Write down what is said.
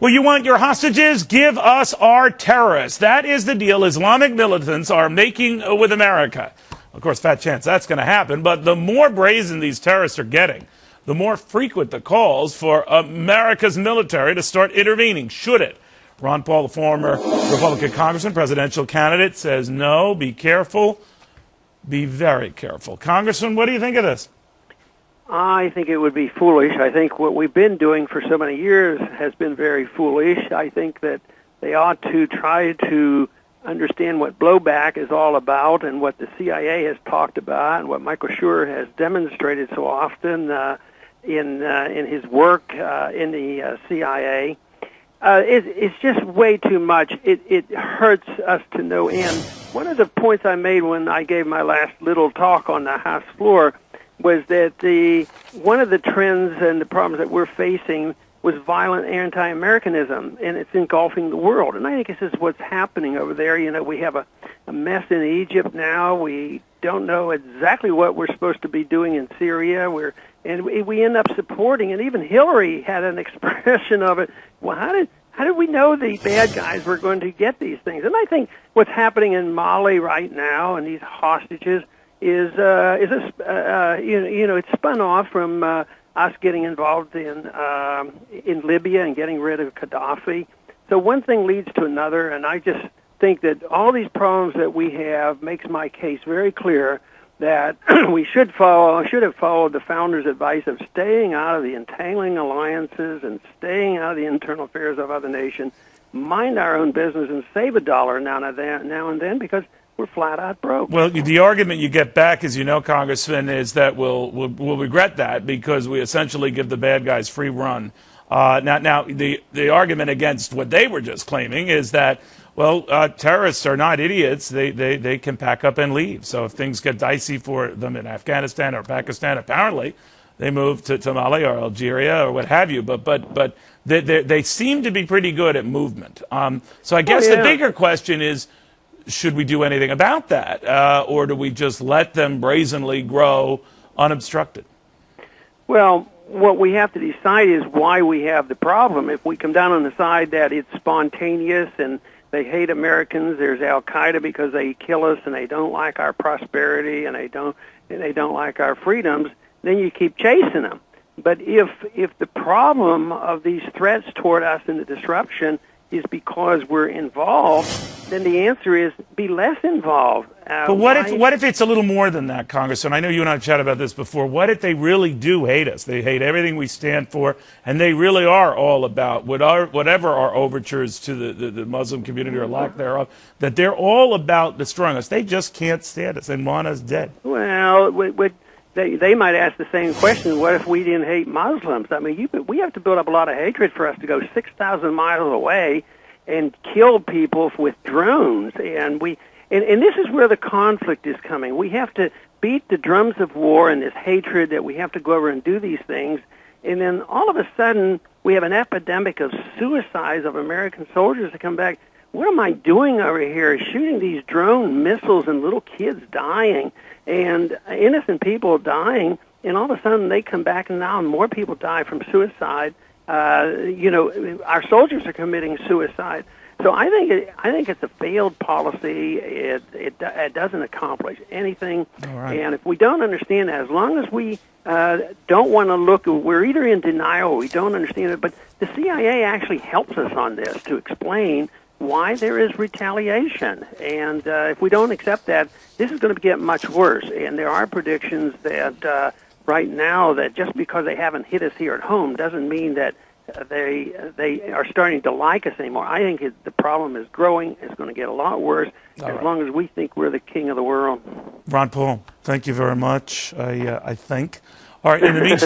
Well, you want your hostages? Give us our terrorists. That is the deal Islamic militants are making with America. Of course, fat chance that's going to happen, but the more brazen these terrorists are getting, the more frequent the calls for America's military to start intervening, should it. Ron Paul, the former Republican congressman, presidential candidate, says no, be careful, be very careful. Congressman, what do you think of this? I think it would be foolish. I think what we've been doing for so many years has been very foolish. I think that they ought to try to understand what blowback is all about and what the CIA has talked about and what Michael Schur has demonstrated so often in his work in the CIA. It's just way too much. It hurts us to no end. One of the points I made when I gave my last little talk on the House floor was that one of the trends and the problems that we're facing was violent anti-Americanism, and it's engulfing the world. And I think this is what's happening over there. You know, we have a mess in Egypt now. We don't know exactly what we're supposed to be doing in Syria. And we end up supporting, and even Hillary had an expression of it. Well, how did we know the bad guys were going to get these things? And I think what's happening in Mali right now and these hostages is it's spun off from us getting involved in Libya and getting rid of Gaddafi. So one thing leads to another, and I just think that all these problems that we have makes my case very clear that we should have followed the founders' advice of staying out of the entangling alliances and staying out of the internal affairs of other nations, mind our own business, and save a dollar now and then because we're flat out broke. Well, the argument you get back, as you know, Congressman, is that we'll regret that because we essentially give the bad guys free run. Now the argument against what they were just claiming is that, well, terrorists are not idiots. They can pack up and leave. So if things get dicey for them in Afghanistan or Pakistan, apparently they move to Mali or Algeria or what have you. But they seem to be pretty good at movement. So I guess the bigger question is, should we do anything about that? Or do we just let them brazenly grow unobstructed? Well, what we have to decide is why we have the problem. If we come down on the side that it's spontaneous and they hate Americans, there's Al-Qaeda because they kill us and they don't like our prosperity and they don't like our freedoms, then you keep chasing them. But if the problem of these threats toward us and the disruption is because we're involved, then the answer is be less involved. But what if it's a little more than that, Congressman? I know you and I have chatted about this before. What if they really do hate us? They hate everything we stand for, and they really are all about whatever our overtures to the Muslim community or lack thereof, that they're all about destroying us. They just can't stand us and want us dead. Well, they might ask the same question. What if we didn't hate Muslims? I mean, we have to build up a lot of hatred for us to go 6,000 miles away and kill people with drones. And this is where the conflict is coming. We have to beat the drums of war and this hatred that we have to go over and do these things. And then all of a sudden, we have an epidemic of suicides of American soldiers that come back. What am I doing over here? Shooting these drone missiles and little kids dying and innocent people dying, and all of a sudden they come back and now more people die from suicide. Our soldiers are committing suicide. So I think it's a failed policy. It doesn't accomplish anything. All right. And if we don't understand that, as long as we don't want to look, we're either in denial or we don't understand it. But the CIA actually helps us on this to explain why there is retaliation. And if we don't accept that, this is going to get much worse. And there are predictions that right now that just because they haven't hit us here at home doesn't mean that they are starting to like us anymore. I think the problem is growing. It's going to get a lot worse long as we think we're the king of the world. Ron Paul, thank you very much, I think. All right, in the meantime,